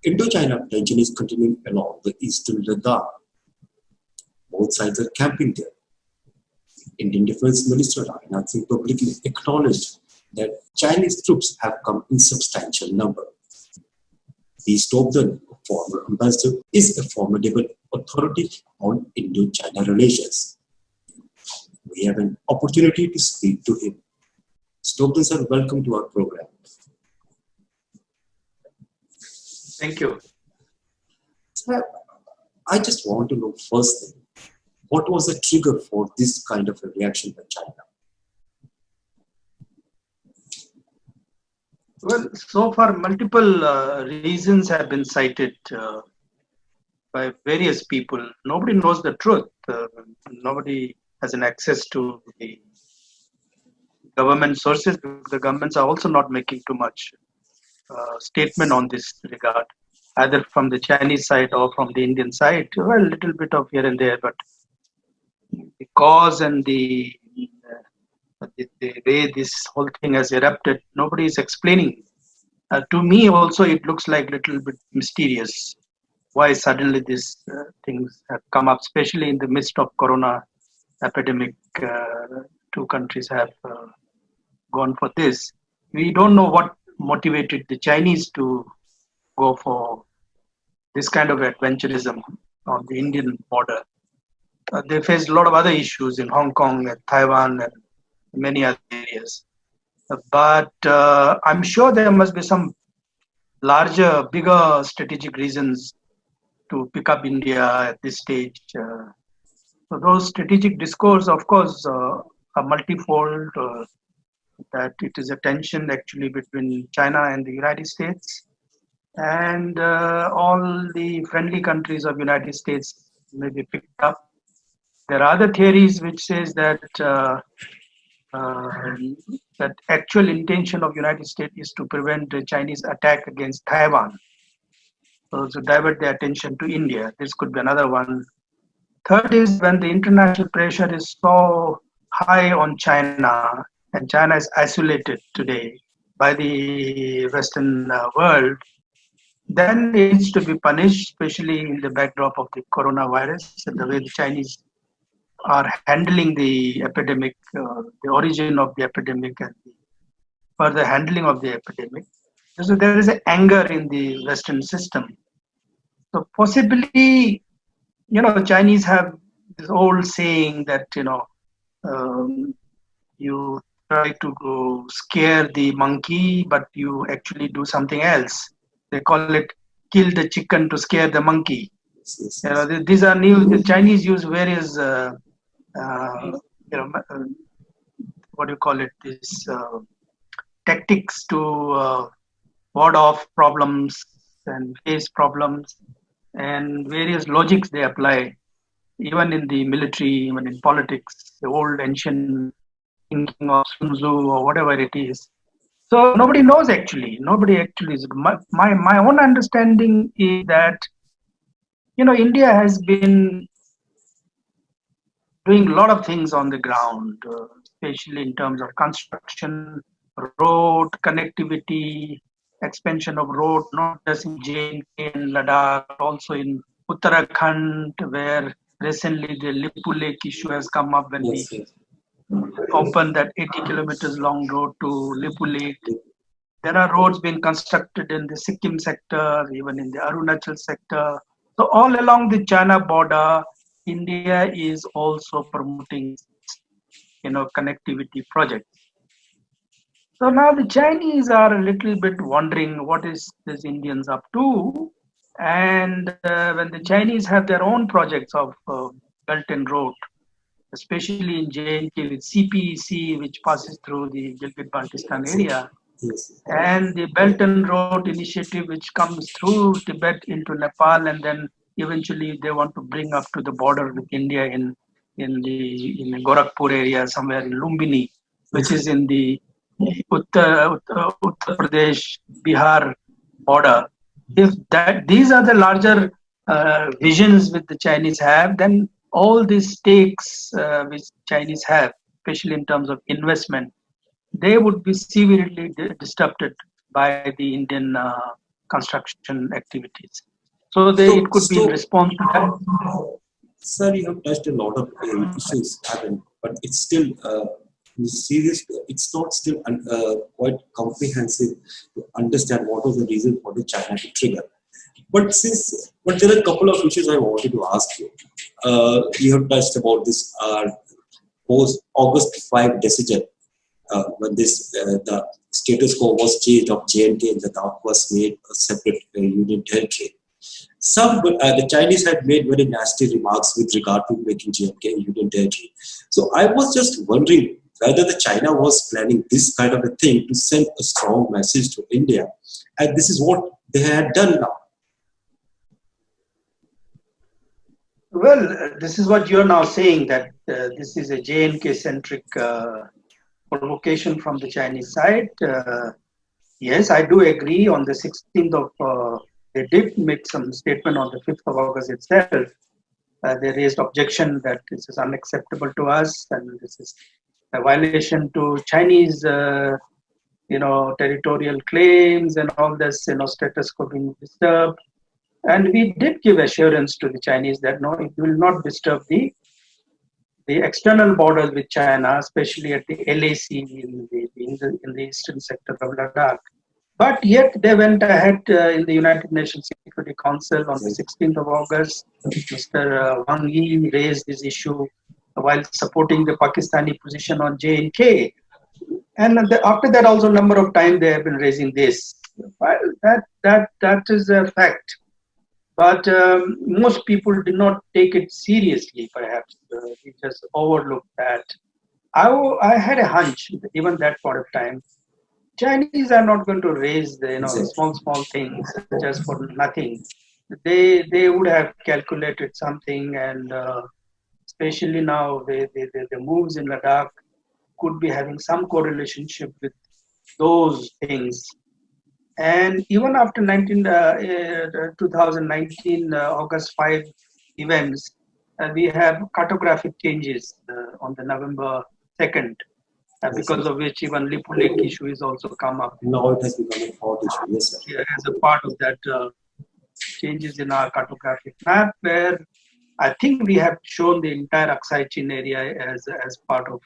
Indo-China tension is continuing along the eastern Ladakh. Both sides are camping there. Indian Defense Minister Rajnath Singh publicly acknowledged that Chinese troops have come in substantial number. The Stobdan, former ambassador, is a formidable authority on Indo-China relations. We have an opportunity to speak to him. Stobdan sir, welcome to our program. Thank you. Sir, I just want to know first thing, what was the trigger for this kind of a reaction by China? Well, so far multiple reasons have been cited by various people. Nobody knows the truth. Nobody has an access to the government sources. The governments are also not making too much statement on this regard, either from the Chinese side or from the Indian side. Well, a little bit of here and there, but the cause and the way this whole thing has erupted, nobody is explaining. To me also, it looks like a little bit mysterious. Why suddenly these things have come up, especially in the midst of corona epidemic. Two countries have gone for this. We don't know what motivated the Chinese to go for this kind of adventurism on the Indian border. They faced a lot of other issues in Hong Kong and Taiwan and many other areas. But I'm sure there must be some larger, bigger strategic reasons to pick up India at this stage. So those strategic discourse, of course, are multifold. That it is a tension actually between China and the United States, and all the friendly countries of United States may be picked up. There are other theories which says that that actual intention of United States is to prevent the Chinese attack against Taiwan. So to divert their attention to India. This could be another one. Third is when the international pressure is so high on China, and China is isolated today by the Western world, then it needs to be punished, especially in the backdrop of the coronavirus and the way the Chinese are handling the epidemic, the origin of the epidemic and the further handling of the epidemic. So there is an anger in the Western system. So possibly, Chinese have this old saying that, you try to go scare the monkey, but you actually do something else. They call it kill the chicken to scare the monkey. These are new. The Chinese use various, what do you call it? This tactics to ward off problems and face problems, and various logics they apply, even in the military, even in politics. The old ancient thinking of Sun Tzu or whatever it is. So nobody knows actually. Nobody actually is. My own understanding is that India has been doing a lot of things on the ground, especially in terms of construction, road connectivity, expansion of road, not just in J&K and Ladakh, also in Uttarakhand, where recently the Lipu Lake issue has come up when we opened that 80 kilometers long road to Lipu Lake. There are roads being constructed in the Sikkim sector, even in the Arunachal sector. So all along the China border, India is also promoting, connectivity projects. So now the Chinese are a little bit wondering what is this Indians up to, and when the Chinese have their own projects of Belt and Road, especially in J&K with CPEC, which passes through the Gilgit-Baltistan area, and the Belt and Road initiative, which comes through Tibet into Nepal, and then eventually they want to bring up to the border with India in the Gorakhpur area, somewhere in Lumbini, which is in the Uttar Pradesh, Bihar border. If these are the larger visions which the Chinese have, then all these stakes which Chinese have, especially in terms of investment, they would be severely disrupted by the Indian construction activities. So it could be in response to that. Sir, you have touched a lot of issues, haven't, but it's still, you see this, it's not still quite comprehensive to understand what was the reason for the China to trigger. But there are a couple of issues I wanted to ask you. You have touched about this post August 5 decision, when the status quo was changed of J&K and Ladakh was made a separate union territory. The Chinese had made very nasty remarks with regard to making J&K a union territory. So I was just wondering whether the China was planning this kind of a thing to send a strong message to India, and this is what they had done now. Well, this is what you're now saying, that this is a J&K-centric provocation from the Chinese side. Yes, I do agree. On the 16th of, they did make some statement on the 5th of August itself. They raised objection that this is unacceptable to us and this is a violation to Chinese, territorial claims and all this, status quo being disturbed. And we did give assurance to the Chinese that no, it will not disturb the external borders with China, especially at the LAC in the eastern sector of Ladakh. But yet they went ahead in the United Nations Security Council on the 16th of August. Mr. Wang Yi raised this issue while supporting the Pakistani position on J&K. And after that also a number of times they have been raising this. Well, that is a fact. But most people did not take it seriously, perhaps. We just overlooked that. I had a hunch, even that point of time, Chinese are not going to raise the small things just for nothing. They would have calculated something, and especially now the moves in Ladakh could be having some correlation with those things. And even after 2019 August 5 events, we have cartographic changes on the November 2nd. Because of which even Lipu Lake issue is also come up. Now it has become a hot issue, yes, sir. Yeah, as a part of that changes in our cartographic map, where I think we have shown the entire Aksai Chin area as part of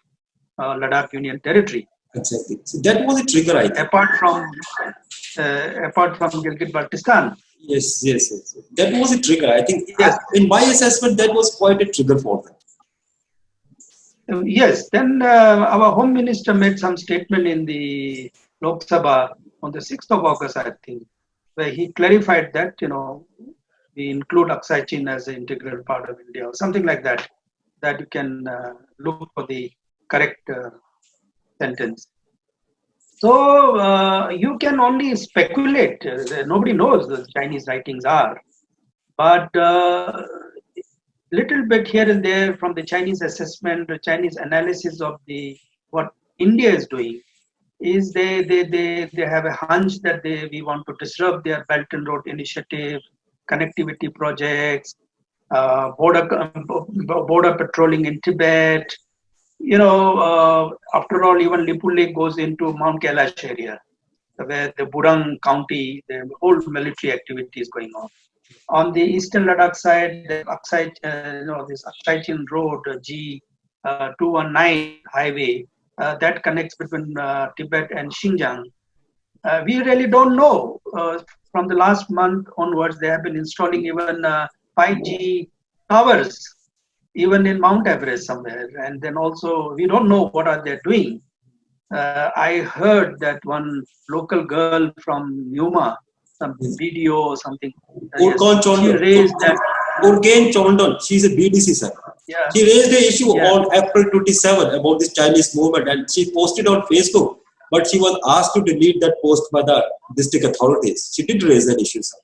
Ladakh Union Territory. Exactly. So that was a trigger, I think. Apart from Gilgit-Baltistan. Yes. That was a trigger. I think, yes. In my assessment, that was quite a trigger for them. Yes, then our Home Minister made some statement in the Lok Sabha on the 6th of August, I think, where he clarified that, we include Aksai Chin as an integral part of India or something like that, that you can look for the correct sentence. So you can only speculate. Nobody knows the Chinese writings are. But little bit here and there from the Chinese assessment, the Chinese analysis of what India is doing, is they have a hunch that we want to disrupt their Belt and Road Initiative, connectivity projects, border patrolling in Tibet. After all, even Lipu Lake goes into Mount Kailash area, where the Burang County, the whole military activity is going on. On the eastern Ladakh side, the this Aksai Chin Road, G219 highway, that connects between Tibet and Xinjiang. We really don't know. From the last month onwards, they have been installing even 5G towers, even in Mount Everest somewhere. And then also, we don't know what are they doing. I heard that one local girl from Yuma, some video or something. She raised that. Urgen Chondon, she's a BDC, sir. Yeah. She raised the issue on April 27 about this Chinese movement, and she posted on Facebook, but she was asked to delete that post by the district authorities. She did raise that issue, sir.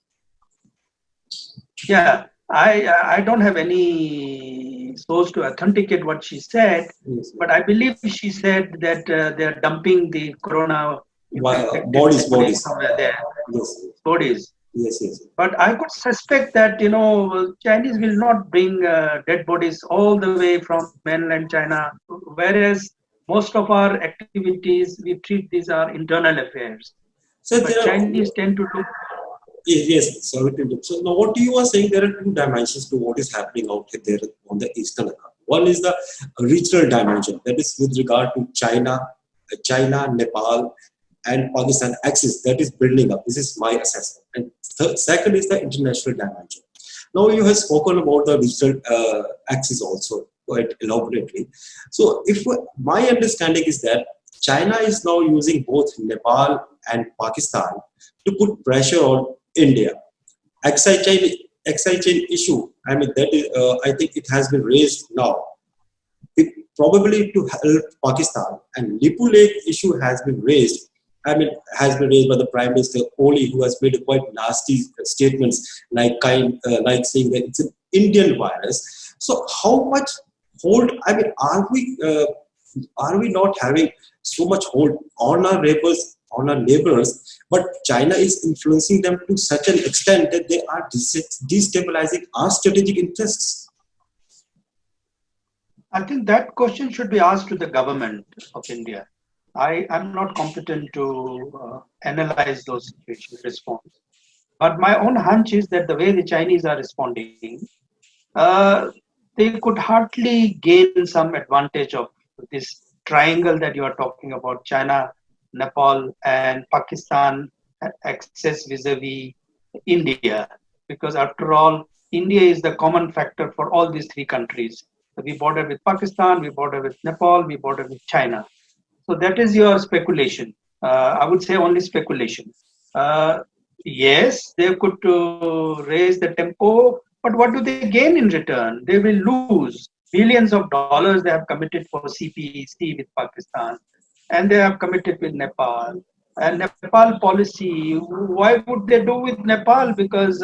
Yeah, I don't have any source to authenticate what she said, yes, but I believe she said that they're dumping the corona bodies somewhere there. Yes. Bodies. Yes. But I could suspect that Chinese will not bring dead bodies all the way from mainland China, whereas most of our activities we treat these are internal affairs. So but Chinese tend to look. Yes, sorry to interrupt. So now what you are saying, there are two dimensions to what is happening out there on the eastern account. One is the regional dimension, that is with regard to China, Nepal, and Pakistan axis that is building up. This is my assessment. And second is the international dimension. Now you have spoken about the regional axis also quite elaborately. So if my understanding is that China is now using both Nepal and Pakistan to put pressure on India. Excise chain issue, I mean, that is, I think it has been raised now. It probably to help Pakistan, and Lipu Lake issue has been raised. I mean, has been raised by the Prime Minister Oli, who has made quite nasty statements, like saying that it's an Indian virus. So, how much hold? I mean, are we not having so much hold on our neighbors, but China is influencing them to such an extent that they are destabilizing our strategic interests? I think that question should be asked to the government of India. I am not competent to analyze those situations, response. But my own hunch is that the way the Chinese are responding, uh, they could hardly gain some advantage of this triangle that you are talking about: China, Nepal, and Pakistan access vis-a-vis India. Because after all, India is the common factor for all these three countries. We border with Pakistan, we border with Nepal, we border with China. So that is your speculation. I would say only speculation. Uh, yes, they could raise the tempo, but what do they gain in return? They will lose billions of dollars they have committed for CPEC with Pakistan, and they have committed with Nepal. And Nepal policy, why would they do with Nepal? Because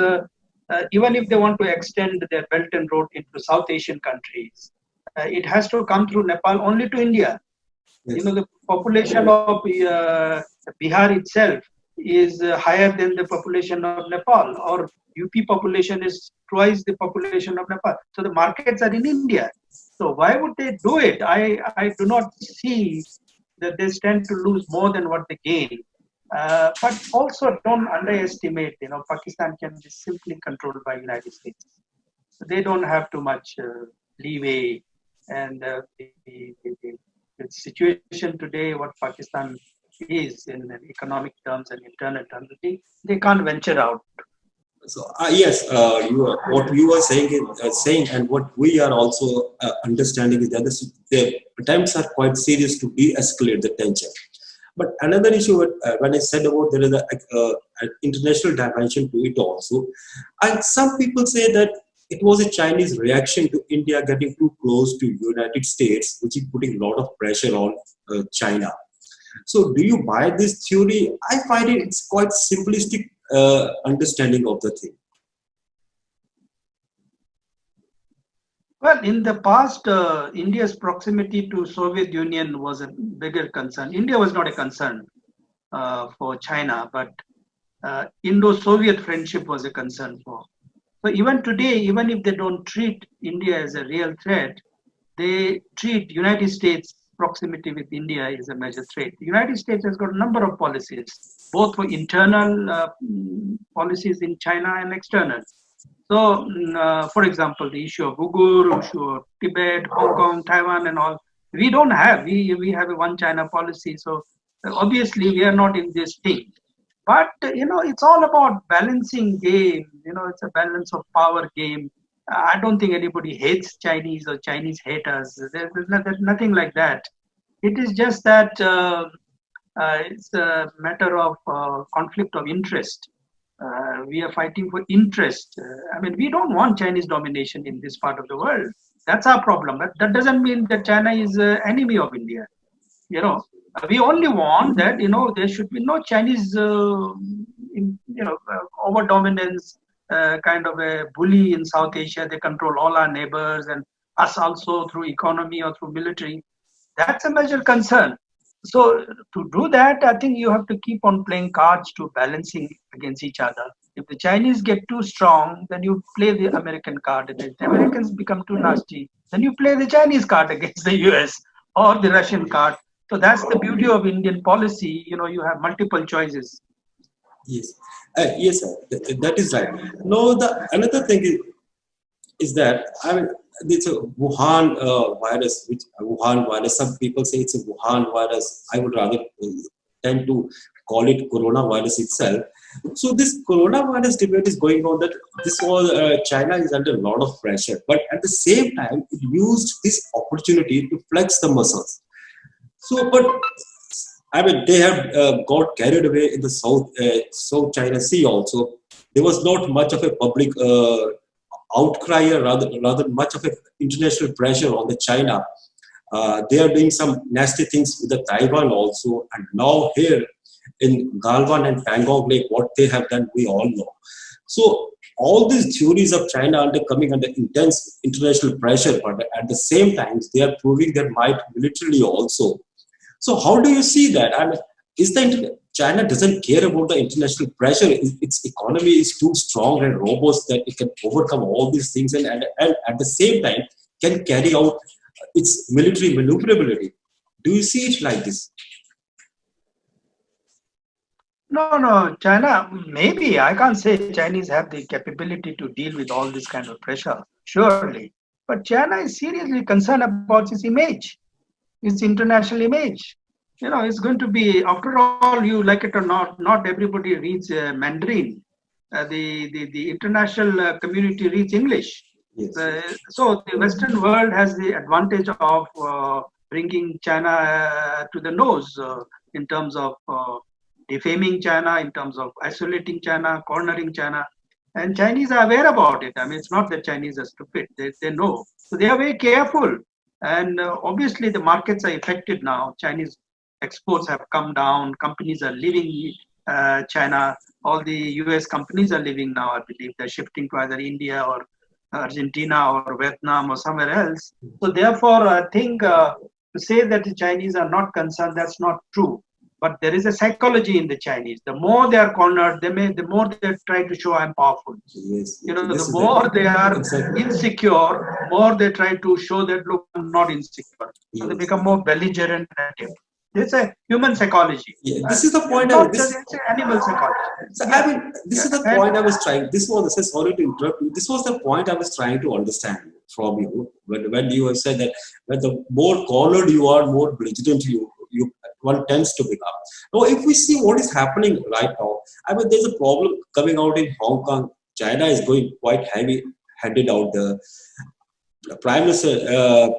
even if they want to extend their Belt and Road into South Asian countries, it has to come through Nepal only to India. You Yes. know, the population of Bihar itself is higher than the population of Nepal, or UP population is twice the population of Nepal. So the markets are in India. So why would they do it? I do not see that they stand to lose more than what they gain. But also don't underestimate, Pakistan can be simply controlled by United States. So they don't have too much leeway, and the situation today, what Pakistan is in economic terms and internal terms, they can't venture out. So yes, what you are saying, and what we are also understanding is that the attempts are quite serious to de-escalate the tension. But another issue, when I said about there is an international dimension to it also, and some people say that it was a Chinese reaction to India getting too close to United States, which is putting a lot of pressure on China. So, do you buy this theory? I find it's quite simplistic understanding of the thing. Well, in the past, India's proximity to Soviet Union was a bigger concern. India was not a concern for China, but Indo-Soviet friendship was a concern for. So even today, even if they don't treat India as a real threat, they treat United States proximity with India is a major threat. The United States has got a number of policies, both for internal policies in China and external. So, for example, the issue of Uyghur, issue of Tibet, Hong Kong, Taiwan, and all, we don't have. We have a one China policy. So obviously, we are not in this thing. But it's all about balancing game. It's a balance of power game. I don't think anybody hates Chinese or Chinese hate us. There's nothing like that. It is just that it's a matter of conflict of interest. We are fighting for interest. I mean, we don't want Chinese domination in this part of the world. That's our problem. But that doesn't mean that China is an enemy of India. We only want that there should be no Chinese over dominance, kind of a bully in South Asia. They control all our neighbors and us also through economy or through military. That's a major concern. So to do that, I think you have to keep on playing cards to balancing against each other. If the Chinese get too strong, then you play the American card. And if the Americans become too nasty, then you play the Chinese card against the US or the Russian card. So that's the beauty of Indian policy. You have multiple choices. Yes, yes, sir. That is right. No, the another thing is that I mean it's a Wuhan virus, which Wuhan virus. Some people say it's a Wuhan virus. I would rather tend to call it coronavirus itself. So this coronavirus debate is going on that this was China is under a lot of pressure, but at the same time it used this opportunity to flex the muscles. So, but I mean, they have got carried away in the South China Sea also. There was not much of a public outcry, or rather much of a international pressure on the China. They are doing some nasty things with the Taiwan also, and now here in Galwan and Pangong Lake, what they have done, we all know. So all these theories of China coming under intense international pressure, but at the same time, they are proving their might militarily also. So how do you see that? I mean, is the China doesn't care about the international pressure? Its economy is too strong and robust that it can overcome all these things, and at the same time can carry out its military maneuverability. Do you see it like this? No, no, China, maybe I can't say Chinese have the capability to deal with all this kind of pressure, surely. But China is seriously concerned about its image, its international image. It's going to be, after all, you like it or not, not everybody reads Mandarin. The international community reads English. Yes. So the Western world has the advantage of bringing China to the nose in terms of defaming China, in terms of isolating China, cornering China. And Chinese are aware about it. I mean, it's not that Chinese are stupid. They know. So they are very careful. And obviously the markets are affected now. Chinese exports have come down. Companies are leaving China. All the US companies are leaving now, I believe. They're shifting to either India or Argentina or Vietnam or somewhere else. So therefore, I think to say that the Chinese are not concerned, that's not true. But there is a psychology in the Chinese. The more they are cornered, the more they try to show I'm powerful. Yes. The more they are insecure, more they try to show that look, I'm not insecure. So they become more belligerent. It's a human psychology. Yeah, this is the point. It's animal psychology. So, I mean, this is the point I was trying. This was sorry to interrupt you. This was the point I was trying to understand from you when you have said that when the more cornered you are, more belligerent you one tends to become. Now, if we see what is happening right now, I mean, there's a problem coming out in Hong Kong. China is going quite heavy-handed out there. The Prime Minister,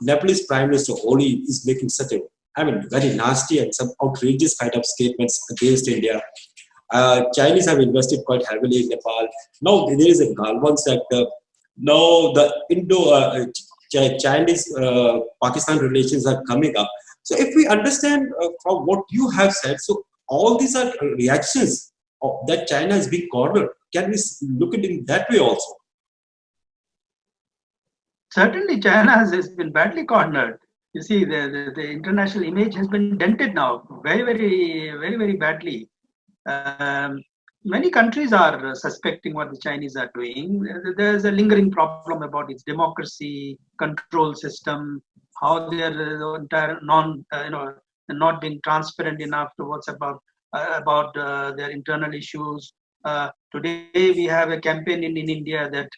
Nepalese Prime Minister Oli is making such a, I mean, very nasty and some outrageous kind of statements against India. Chinese have invested quite heavily in Nepal. Now there is a Galwan sector. Now the Chinese Pakistan relations are coming up. So if we understand from what you have said, so all these are reactions that China is being cornered. Can we look at it in that way also? Certainly, China has been badly cornered. You see, the international image has been dented now, very, very, very, very badly. Many countries are suspecting what the Chinese are doing. There's a lingering problem about its democracy, control system, how they are entire not being transparent enough to what's about their internal issues. Today we have a campaign in India that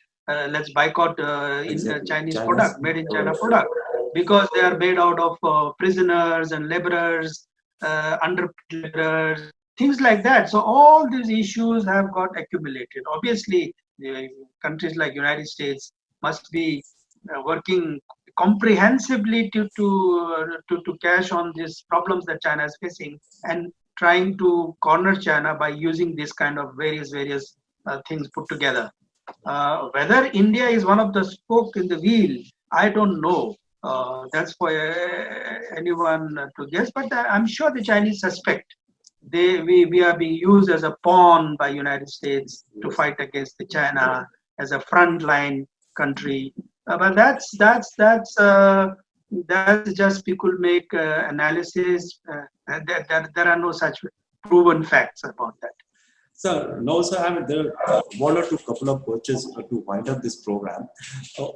let's boycott Chinese product, made in China product, because they are made out of prisoners and laborers, underprivileged, things like that. So all these issues have got accumulated. Obviously, countries like United States must be working comprehensively to cash on these problems that China is facing and trying to corner China by using this kind of various things put together. Whether India is one of the spoke in the wheel, I don't know. That's for anyone to guess, but I'm sure the Chinese suspect we are being used as a pawn by United States to fight against the China as a frontline country. But that's just people make analysis. There are no such proven facts about that. Sir, no, sir. I mean, there are one or two couple of questions to wind up this program.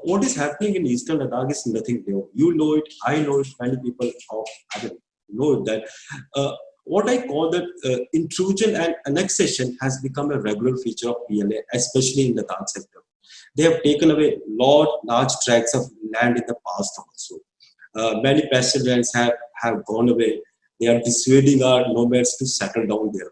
What is happening in Eastern Ladakh is nothing new. You know it, I know it, many people know that what I call that intrusion and annexation has become a regular feature of PLA, especially in the Ladakh sector. They have taken away large tracts of land in the past also. Many pasture lands have gone away. They are dissuading our nomads to settle down there.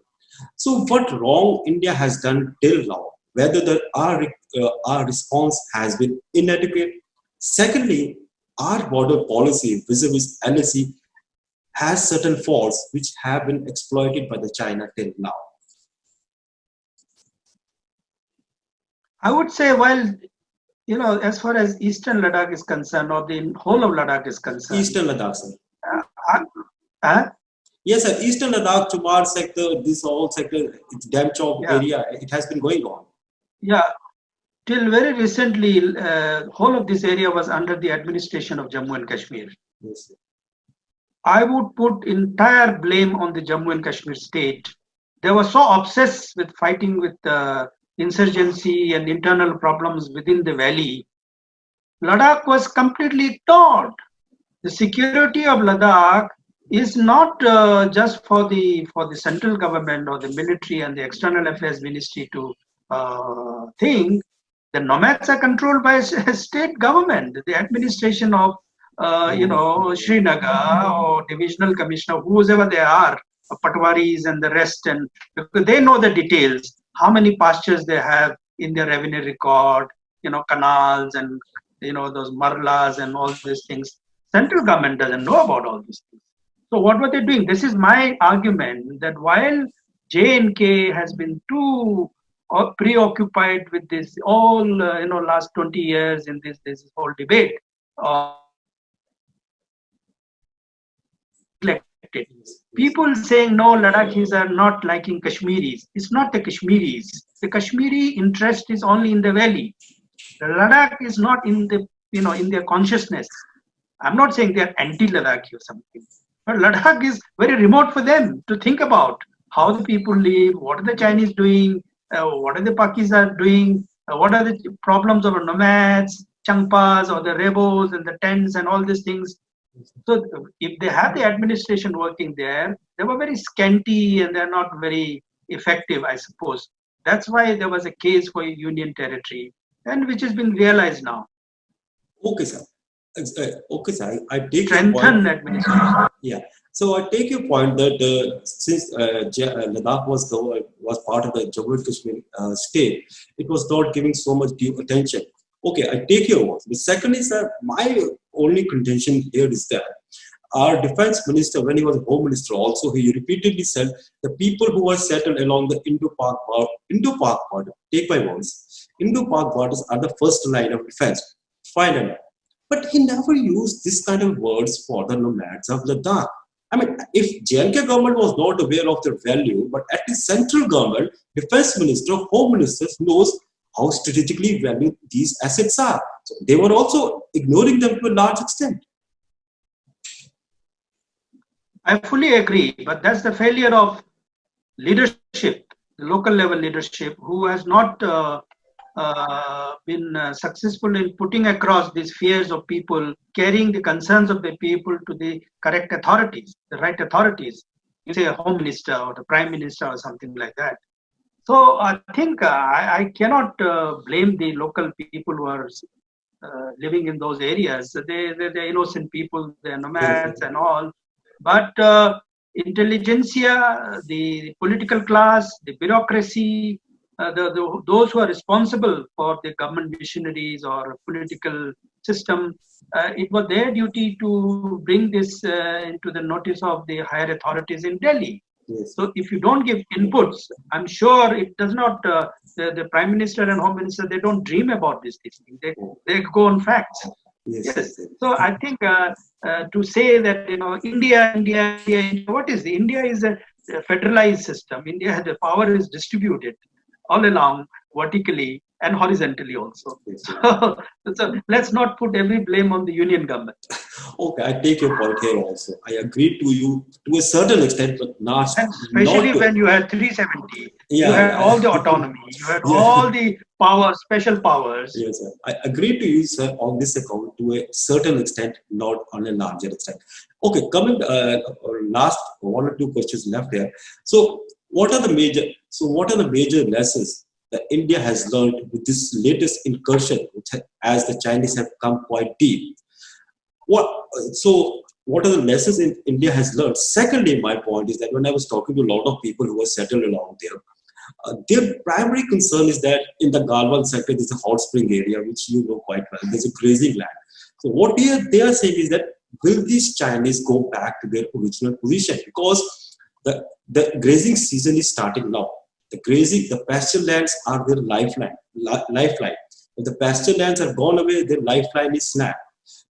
So what wrong India has done till now, whether our response has been inadequate. Secondly, our border policy vis-a-vis LAC has certain faults which have been exploited by the China till now. I would say, while as far as Eastern Ladakh is concerned, or the whole of Ladakh is concerned, Eastern Ladakh, sir. Uh, Yes, sir. Eastern Ladakh, Chumar sector, this whole sector, it's Damchop area, it has been going on. Yeah, till very recently, whole of this area was under the administration of Jammu and Kashmir. Yes, sir. I would put entire blame on the Jammu and Kashmir state. They were so obsessed with fighting with insurgency and internal problems within the valley. Ladakh was completely ignored. The security of Ladakh is not just for the central government or the military and the external affairs ministry to think. The nomads are controlled by state government, the administration of Srinagar or divisional commissioner, whoever they are, Patwaris and the rest, and because they know the details, how many pastures they have in their revenue record, canals and those marlas and all these things. Central government doesn't know about all these things. So what were they doing? This is my argument, that while J&K has been too preoccupied with this all last 20 years in this whole debate, people saying no, Ladakhis are not liking Kashmiris. It's not the Kashmiris. The Kashmiri interest is only in the valley. The Ladakh is not in the in their consciousness. I'm not saying they're anti-Ladakhi or something, but Ladakh is very remote for them to think about how the people live, what are the Chinese doing, what are the Pakis doing, what are the problems of nomads, Changpas or the rebels and the tents and all these things. So if they have the administration working there, they were very scanty and they're not very effective, I suppose. That's why there was a case for union territory, and which has been realized now. Okay, sir. Okay, sir. I take strengthen administration. Yeah. So I take your point that since Ladakh was part of the Jammu and Kashmir state, it was not giving so much due attention. Okay, I take your words. The second is that my only contention here is that our defense minister, when he was home minister, also he repeatedly said the people who were settled along the Indo-Pak border, take my words, Indo-Pak borders are the first line of defense. Finally. But he never used this kind of words for the nomads of Ladakh. I mean, if J&K government was not aware of their value, but at the central government, defense minister, home minister knows how strategically valued these assets are. So they were also ignoring them to a large extent. I fully agree, but that's the failure of leadership, the local level leadership, who has not been successful in putting across these fears of people, carrying the concerns of the people to the correct authorities, the right authorities, say a home minister or the prime minister or something like that. So I think I cannot blame the local people who are living in those areas. They're innocent people, they're nomads and all. But intelligentsia, the political class, the bureaucracy, those who are responsible for the government machineries or political system, it was their duty to bring this into the notice of the higher authorities in Delhi. Yes. So if you don't give inputs, I'm sure it does not, the Prime Minister and Home Minister, they don't dream about this thing. They go on facts. Yes. So I think to say that, India, what is the India is a federalized system. India, the power is distributed all along, vertically and horizontally also. So let's not put every blame on the union government. Okay, I take your point here also. I agree to you to a certain extent, but not. And especially when you had 370, you had all the autonomy, you had all the power, special powers. Yes, sir. I agree to you, sir, on this account to a certain extent, not on a larger extent. Okay, coming last one or two questions left here. So, what are the major lessons that India has learned with this latest incursion, as the Chinese have come quite deep? What what are the lessons in India has learned? Secondly, my point is that when I was talking to a lot of people who were settled along there, their primary concern is that in the Galwan sector, there's a hot spring area, which you know quite well. There's a grazing land. So what they are saying is that will these Chinese go back to their original position? Because the grazing season is starting now. The pasture lands are their lifeline. If the pasture lands have gone away, their lifeline is snapped.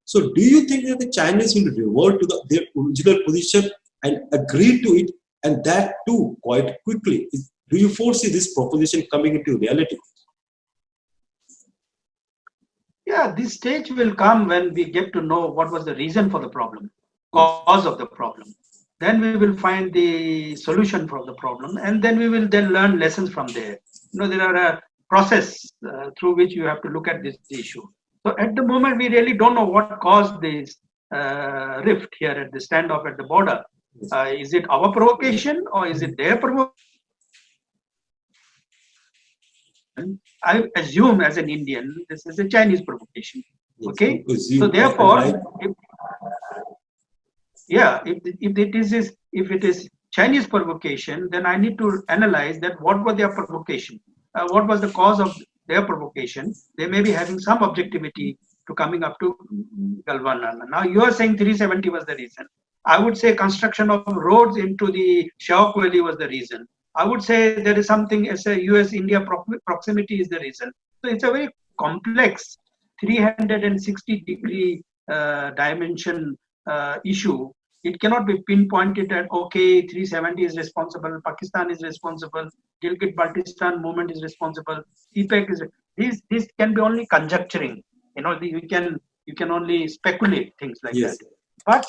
So do you think that the Chinese will revert to their original position and agree to it, and that too quite quickly? Do you foresee this proposition coming into reality? Yeah, this stage will come when we get to know what was the reason for the problem, cause of the problem. Then we will find the solution for the problem, and then we will then learn lessons from there. There are a process through which you have to look at this issue. So at the moment, we really don't know what caused this rift here at the standoff at the border. Is it our provocation or is it their provocation? I assume as an Indian, this is a Chinese provocation. Okay, so therefore, if it is Chinese provocation, then I need to analyze that what was their provocation, what was the cause of their provocation. They may be having some objectivity to coming up to Galwan. Now you are saying 370 was the reason. I would say construction of roads into the Shawk Valley was the reason. I would say there is something as a US-India proximity is the reason. So it's a very complex 360-degree dimension issue. It cannot be pinpointed at, okay, 370 is responsible, Pakistan is responsible, Gilgit-Baltistan movement is responsible, CPEC is. These can be only conjecturing. You can only speculate things like that. But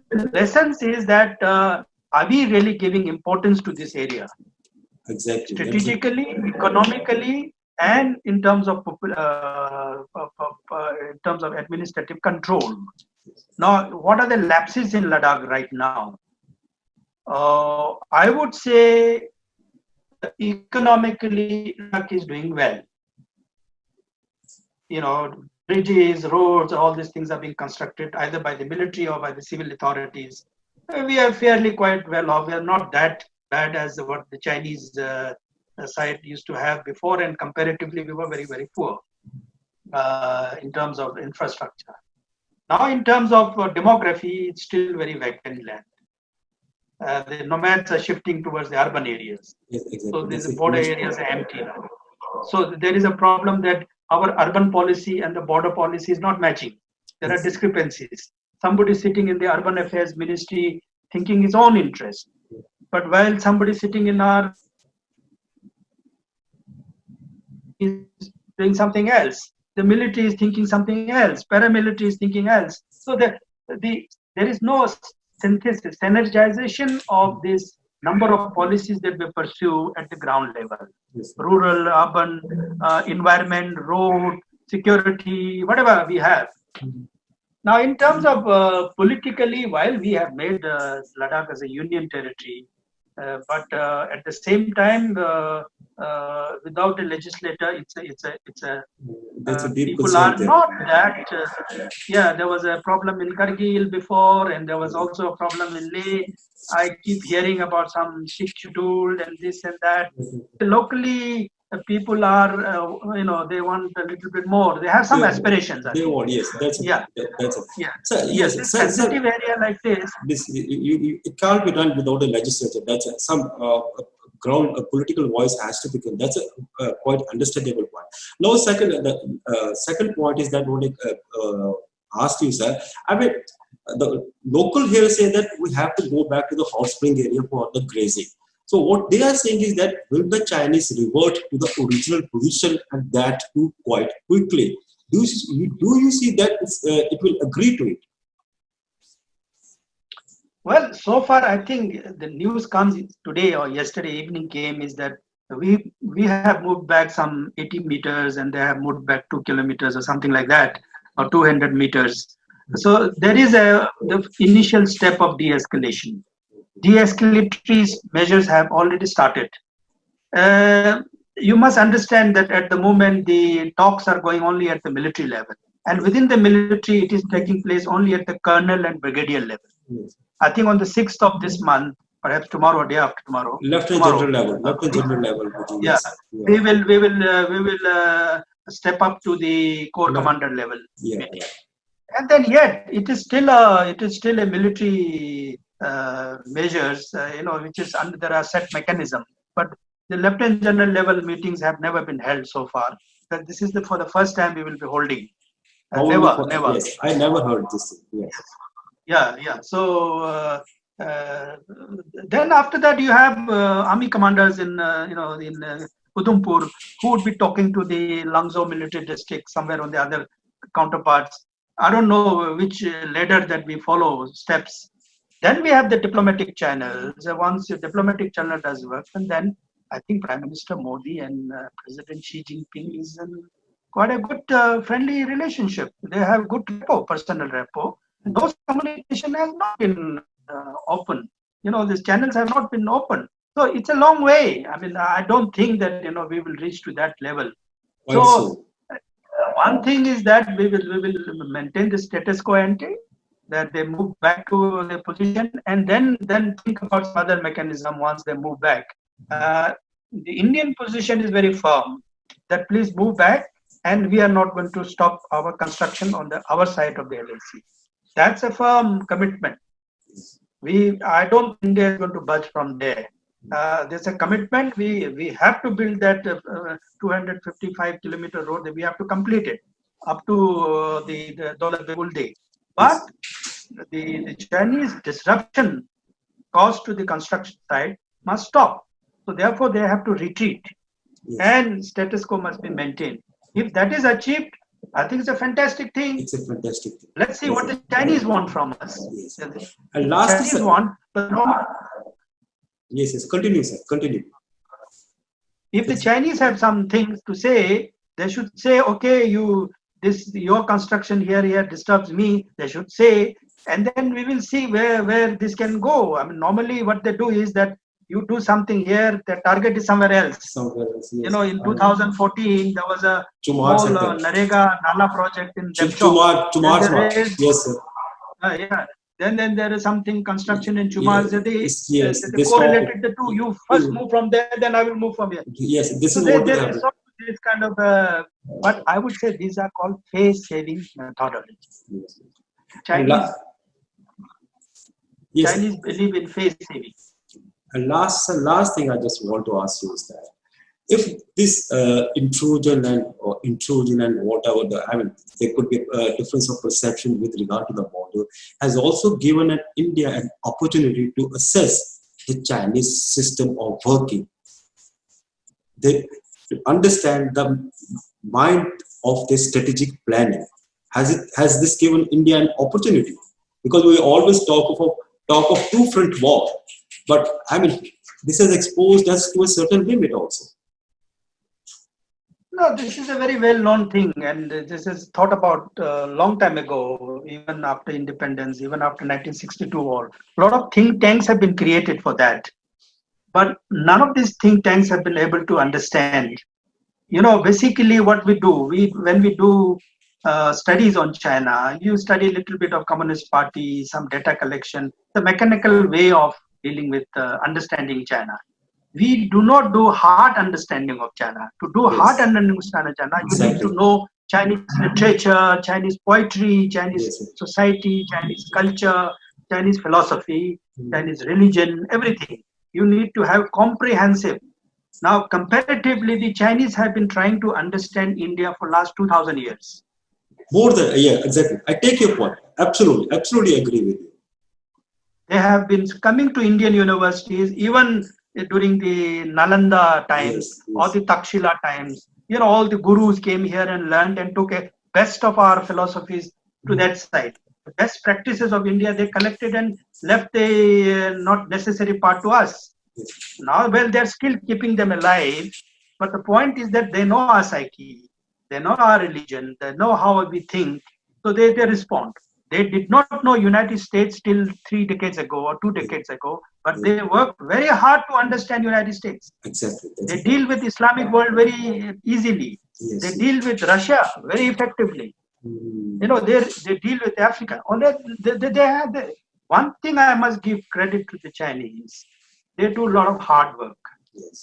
the essence is that are we really giving importance to this area? Exactly. Strategically, economically, and in terms of administrative control. Now, what are the lapses in Ladakh right now? I would say economically, Ladakh is doing well. Bridges, roads, all these things are being constructed either by the military or by the civil authorities. We are fairly quite well off. We are not that bad as what the Chinese side used to have before, and comparatively, we were very, very poor in terms of infrastructure. Now, in terms of demography, it's still very vacant land. The nomads are shifting towards the urban areas. Yes, exactly. So the border areas are empty now. So there is a problem that our urban policy and the border policy is not matching. There are discrepancies. Somebody sitting in the urban affairs ministry thinking his own interest. But while somebody sitting in our is doing something else, the military is thinking something else, paramilitary is thinking else. So there is no synthesis, synergization of this number of policies that we pursue at the ground level. Rural, urban, environment, road, security, whatever we have. Now, in terms of politically, while we have made Ladakh as a union territory, but at the same time, without a legislator, people are not that. There was a problem in Kargil before, and there was also a problem in Leh. I keep hearing about some Sikh schedule and this and that. Locally, people are, they want a little bit more. They have some aspirations. They want, yes. That's it. So, yes, a sensitive area like this. It can't be done without a legislature. That's some ground political voice has to become. That's a quite understandable point. Now, second point is that what I asked you, sir. I mean, the local here say that we have to go back to the hot spring area for the grazing. So what they are saying is that will the Chinese revert to the original position, and that too quite quickly? Do you see that it will agree to it? Well, so far I think the news comes today or yesterday evening came is that we have moved back some 80 meters and they have moved back 2 kilometers or something like that, or 200 meters. So there is the initial step of de-escalation. De-escalatory measures have already started. You must understand that at the moment the talks are going only at the military level, and within the military it is taking place only at the colonel and brigadier level. Yes. I think on the 6th of this month, perhaps tomorrow or day after tomorrow. Lieutenant Tomorrow, General level. Lieutenant General level. yeah, Yes. Yeah. we will step up to the corps Left- commander level. Yeah. Yeah. And then yet it is still a military measures, which is under there are set mechanism. But the lieutenant general level meetings have never been held so far. That this is for the first time we will be holding. Never. Yes, I never heard this thing. Yes. Yeah. So then after that you have army commanders in Udhampur who would be talking to the Langzhou military district somewhere on the other counterparts. I don't know which ladder that we follow steps. Then we have the diplomatic channels. Once the diplomatic channel does work, and then I think Prime Minister Modi and President Xi Jinping is in quite a good friendly relationship. They have good personal rapport. And those communication has not been open. These channels have not been open. So it's a long way. I mean, I don't think that we will reach to that level. So one thing is that we will maintain the status quo ante, that they move back to their position, and then think about some other mechanism once they move back. The Indian position is very firm that please move back, and we are not going to stop our construction on our side of the LAC. That's a firm commitment. I don't think India is going to budge from there. There's a commitment. We have to build that 255-kilometer road. That we have to complete it up to the Daulat Begulde. But the Chinese disruption caused to the construction side must stop. So therefore, they have to retreat, and status quo must be maintained. If that is achieved, I think it's a fantastic thing. It's a fantastic thing. Let's see what the Chinese want from us. Yes. And last Chinese want, but no. Yes. Continue, sir. Continue. If the Chinese have some things to say, they should say, okay, your construction here disturbs me. They should say, and then we will see where this can go. I mean, normally what they do is that you do something here, the target is somewhere else. Yes. In 2014, there was a small Narega Nala project in Chumar. Yes, sir. Yeah. Then there is something construction in Chumar. Yes. They correlated the two. You first move from there, then I will move from here. Yes, this is what there is this kind of, but I would say these are called face-saving methodologies. Yes. Chinese believe in face-saving. And last thing I just want to ask you is that if this intrusion and whatever, there could be a difference of perception with regard to the border, has also given India an opportunity to assess the Chinese system of working. To understand the mind of the strategic planning. Has this given India an opportunity? Because we always talk of two-front war. But I mean, this has exposed us to a certain limit also. No, this is a very well-known thing, and this is thought about a long time ago, even after independence, even after 1962 war. A lot of think tanks have been created for that. But none of these think tanks have been able to understand. Basically what we do, when we do studies on China, you study a little bit of Communist Party, some data collection, the mechanical way of dealing with understanding China. We do not do hard understanding of China. To do hard understanding of China, you need to know Chinese literature, Chinese poetry, Chinese society, Chinese culture, Chinese philosophy, Chinese religion, everything. You need to have comprehensive. Now, comparatively, the Chinese have been trying to understand India for last 2,000 years. More than, exactly. I take your point. Absolutely agree with you. They have been coming to Indian universities, even during the Nalanda times or the Takshila times. All the gurus came here and learned and took a best of our philosophies to that side. The best practices of India, they collected and left the not necessary part to us. Now, they're still keeping them alive. But the point is that they know our psyche. They know our religion. They know how we think. So they respond. They did not know United States till 3 decades ago or 2 decades ago, but they worked very hard to understand United States. Exactly. They deal with Islamic world very easily. Yes. They deal with Russia very effectively. You know, they deal with Africa. They have one thing I must give credit to the Chinese. They do a lot of hard work. Yes.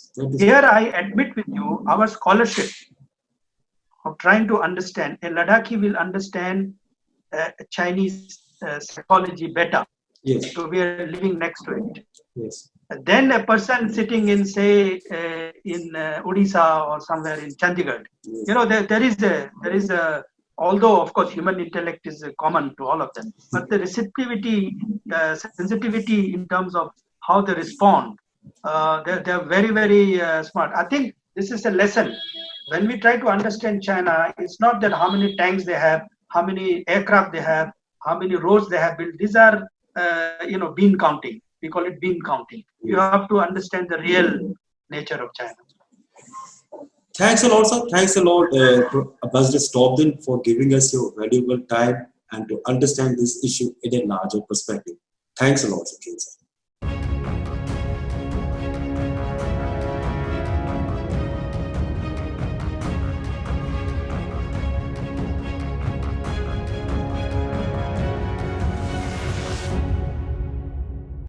Here I admit with you, our scholarship of trying to understand, a Ladakhi will understand Chinese psychology better. Yes. So we are living next to it. Yes. Then a person sitting in, say, in Odisha or somewhere in Chandigarh, Yes. you know, there is a, although of course human intellect is common to all of them, but the receptivity, sensitivity in terms of how they respond, they're very, very smart. I think this is a lesson. When we try to understand China, it's not that how many tanks they have, how many aircraft they have, how many roads they have built. These are, bean counting. We call it bean counting. You have to understand the real nature of China. Thanks a lot, sir. Thanks a lot, Ambassador Stobdan, for giving us your valuable time and to understand this issue in a larger perspective. Thanks a lot, sir.